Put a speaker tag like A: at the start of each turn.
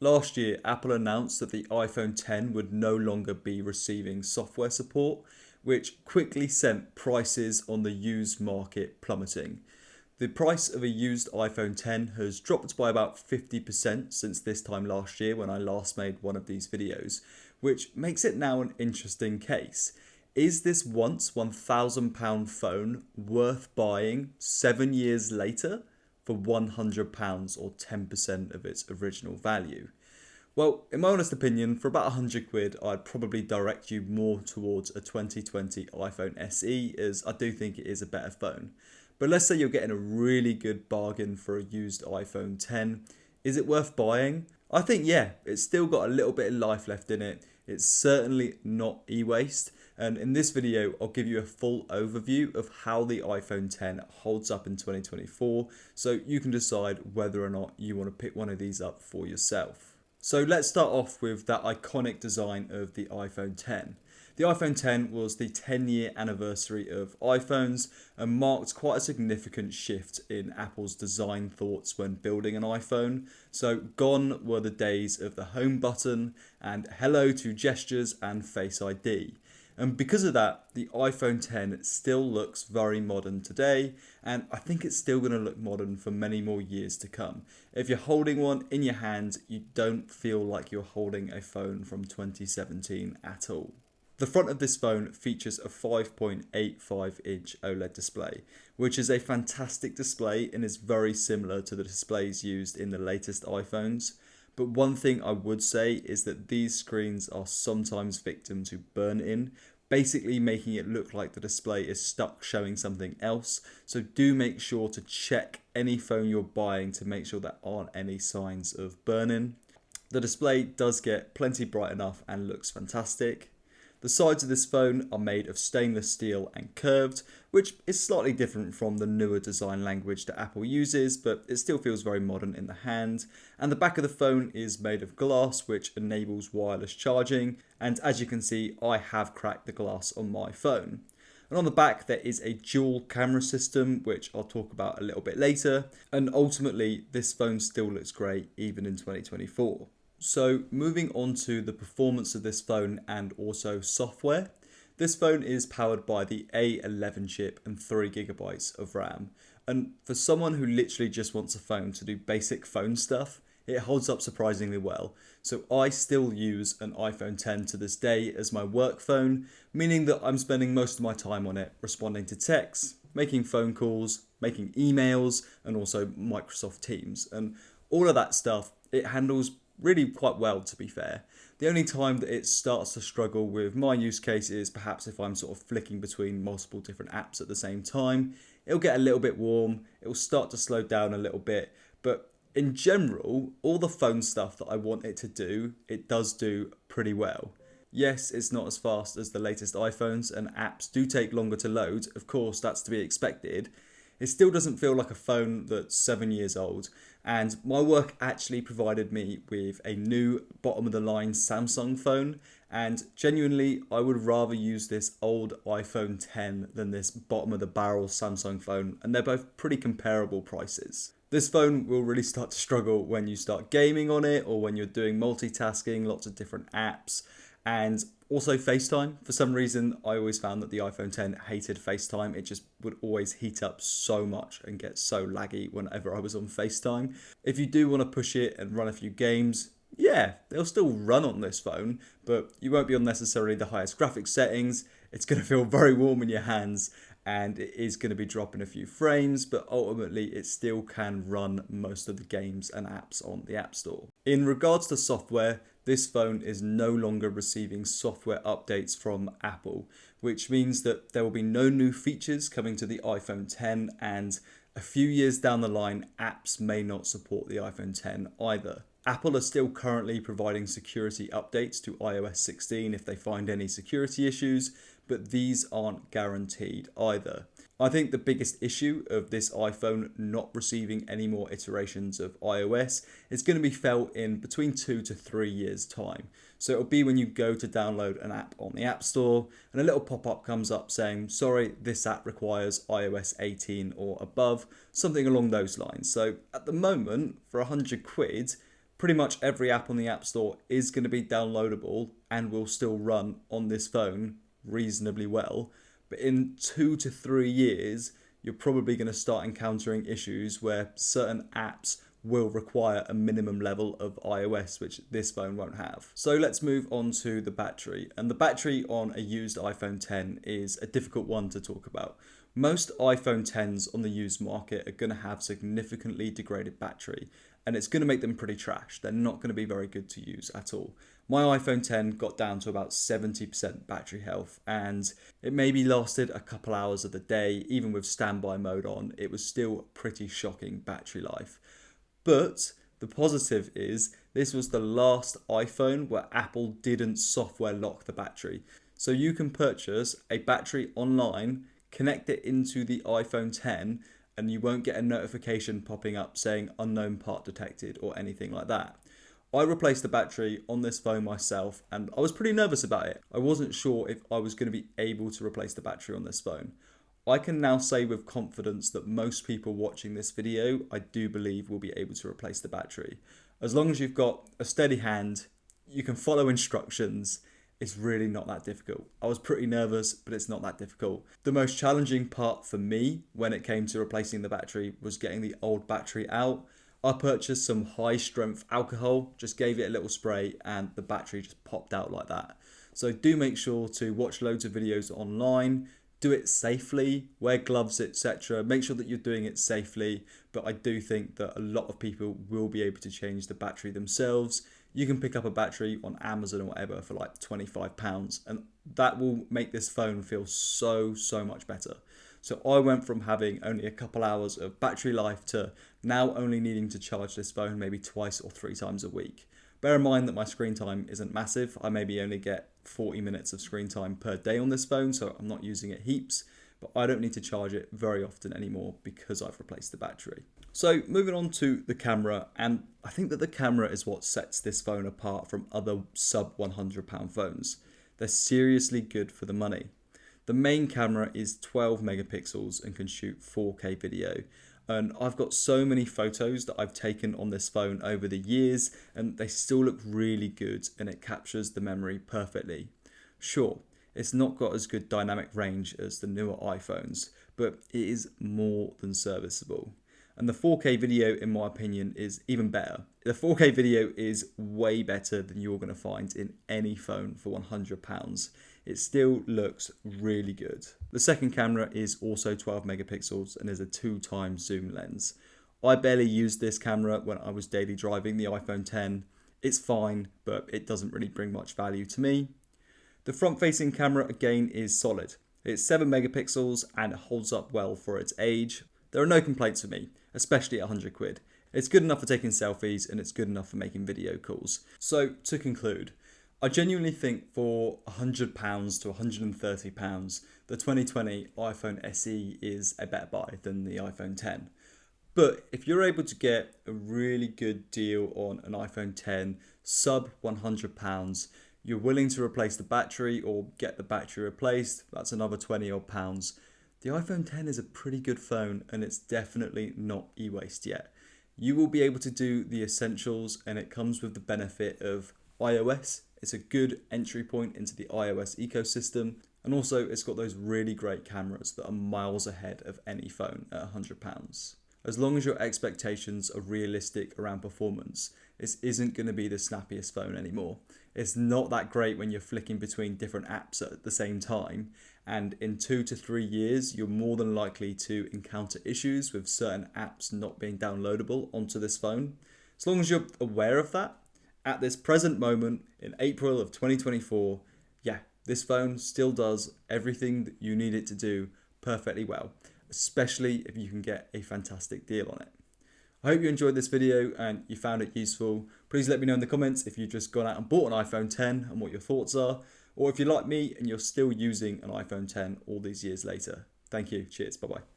A: Last year, Apple announced that the iPhone X would no longer be receiving software support, which quickly sent prices on the used market plummeting. The price of a used iPhone X has dropped by about 50% since this time last year when I last made one of these videos, which makes it now an interesting case. Is this once £1,000 phone worth buying 7 years later for £100 or 10% of its original value? Well, in my honest opinion, for about £100, I'd probably direct you more towards a 2020 iPhone SE, as I do think it is a better phone. But let's say you're getting a really good bargain for a used iPhone X. Is it worth buying? I think yeah, it's still got a little bit of life left in it. It's certainly not e-waste. And in this video, I'll give you a full overview of how the iPhone X holds up in 2024, so you can decide whether or not you want to pick one of these up for yourself. So let's start off with that iconic design of the iPhone X. The iPhone X was the 10-year anniversary of iPhones and marked quite a significant shift in Apple's design thoughts when building an iPhone. So gone were the days of the home button and hello to gestures and Face ID. And because of that, the iPhone X still looks very modern today, and I think it's still going to look modern for many more years to come. If you're holding one in your hand, you don't feel like you're holding a phone from 2017 at all. The front of this phone features a 5.85-inch OLED display, which is a fantastic display and is very similar to the displays used in the latest iPhones. But one thing I would say is that these screens are sometimes victim to burn-in, basically making it look like the display is stuck showing something else. So do make sure to check any phone you're buying to make sure there aren't any signs of burn-in. The display does get plenty bright enough and looks fantastic. The sides of this phone are made of stainless steel and curved, which is slightly different from the newer design language that Apple uses, but it still feels very modern in the hand. And the back of the phone is made of glass, which enables wireless charging. And as you can see, I have cracked the glass on my phone. And on the back, there is a dual camera system, which I'll talk about a little bit later. And ultimately, this phone still looks great, even in 2024. So moving on to the performance of this phone and also software. This phone is powered by the A11 chip and 3GB of RAM. And for someone who literally just wants a phone to do basic phone stuff, it holds up surprisingly well. So I still use an iPhone X to this day as my work phone, meaning that I'm spending most of my time on it responding to texts, making phone calls, making emails, and also Microsoft Teams. And all of that stuff, it handles really quite well, to be fair. The only time that it starts to struggle with my use case is perhaps if I'm sort of flicking between multiple different apps at the same time. It'll get a little bit warm, it'll start to slow down a little bit, but in general, all the phone stuff that I want it to do, it does do pretty well. Yes, it's not as fast as the latest iPhones and apps do take longer to load, of course that's to be expected. It still doesn't feel like a phone that's 7 years old, and my work actually provided me with a new bottom of the line Samsung phone, and genuinely I would rather use this old iPhone X than this bottom of the barrel Samsung phone, and they're both pretty comparable prices. This phone will really start to struggle when you start gaming on it or when you're doing multitasking, lots of different apps, and also FaceTime. For some reason, I always found that the iPhone X hated FaceTime. It just would always heat up so much and get so laggy whenever I was on FaceTime. If you do want to push it and run a few games, yeah, they'll still run on this phone, but you won't be on necessarily the highest graphics settings. It's going to feel very warm in your hands and it is going to be dropping a few frames, but ultimately it still can run most of the games and apps on the App Store. In regards to software, this phone is no longer receiving software updates from Apple, which means that there will be no new features coming to the iPhone X, and a few years down the line, apps may not support the iPhone X either. Apple are still currently providing security updates to iOS 16 if they find any security issues, but these aren't guaranteed either. I think the biggest issue of this iPhone not receiving any more iterations of iOS is going to be felt in between 2 to 3 years time. So it'll be when you go to download an app on the App Store and a little pop-up comes up saying, sorry, this app requires iOS 18 or above, something along those lines. So at the moment, for £100, Pretty much every app on the App Store is going to be downloadable and will still run on this phone reasonably well. But in 2 to 3 years, you're probably going to start encountering issues where certain apps will require a minimum level of iOS, which this phone won't have. So let's move on to the battery. And the battery on a used iPhone 10 is a difficult one to talk about. Most iPhone 10s on the used market are going to have significantly degraded battery, and it's going to make them pretty trash. They're not going to be very good to use at all. My iPhone 10 got down to about 70% battery health, and it maybe lasted a couple hours of the day. Even with standby mode on, it was still pretty shocking battery life. But the positive is this was the last iPhone where Apple didn't software lock the battery. So you can purchase a battery online, connect it into the iPhone 10, and you won't get a notification popping up saying unknown part detected or anything like that. I replaced the battery on this phone myself, and I was pretty nervous about it. I wasn't sure if I was going to be able to replace the battery on this phone. I can now say with confidence that most people watching this video, I do believe, will be able to replace the battery. As long as you've got a steady hand, you can follow instructions, it's really not that difficult. I was pretty nervous, but it's not that difficult. The most challenging part for me when it came to replacing the battery was getting the old battery out. I purchased some high strength alcohol, just gave it a little spray, and the battery just popped out like that. So do make sure to watch loads of videos online, do it safely, wear gloves, etc. Make sure that you're doing it safely, but I do think that a lot of people will be able to change the battery themselves. You can pick up a battery on Amazon or whatever for like £25, and that will make this phone feel so much better. So I went from having only a couple hours of battery life to now only needing to charge this phone maybe twice or 3 times a week. Bear in mind that my screen time isn't massive. I maybe only get 40 minutes of screen time per day on this phone, so I'm not using it heaps, but I don't need to charge it very often anymore because I've replaced the battery. So moving on to the camera, and I think that the camera is what sets this phone apart from other sub £100 phones. They're seriously good for the money. The main camera is 12 megapixels and can shoot 4K video. And I've got so many photos that I've taken on this phone over the years, and they still look really good, and it captures the memory perfectly. Sure, it's not got as good dynamic range as the newer iPhones, but it is more than serviceable. And the 4K video, in my opinion, is even better. The 4K video is way better than you're going to find in any phone for £100. It still looks really good. The second camera is also 12 megapixels and is a 2x zoom lens. I barely used this camera when I was daily driving the iPhone 10. It's fine, but it doesn't really bring much value to me. The front-facing camera again is solid. It's 7 megapixels and it holds up well for its age. There are no complaints for me, especially at 100 quid. It's good enough for taking selfies and it's good enough for making video calls. So to conclude, I genuinely think for £100 to £130, the 2020 iPhone SE is a better buy than the iPhone 10. But if you're able to get a really good deal on an iPhone 10, sub £100, you're willing to replace the battery or get the battery replaced, that's another 20 odd pounds. The iPhone 10 is a pretty good phone and it's definitely not e-waste yet. You will be able to do the essentials and it comes with the benefit of iOS. It's a good entry point into the iOS ecosystem, and also it's got those really great cameras that are miles ahead of any phone at £100. As long as your expectations are realistic around performance, this isn't going to be the snappiest phone anymore. It's not that great when you're flicking between different apps at the same time, and in 2 to 3 years you're more than likely to encounter issues with certain apps not being downloadable onto this phone. As long as you're aware of that, at this present moment in April of 2024, yeah, this phone still does everything that you need it to do perfectly well, especially if you can get a fantastic deal on it. I hope you enjoyed this video and you found it useful. Please let me know in the comments if you've just gone out and bought an iPhone 10 and what your thoughts are, or if you're like me and you're still using an iPhone 10 all these years later. Thank you. Cheers. Bye-bye.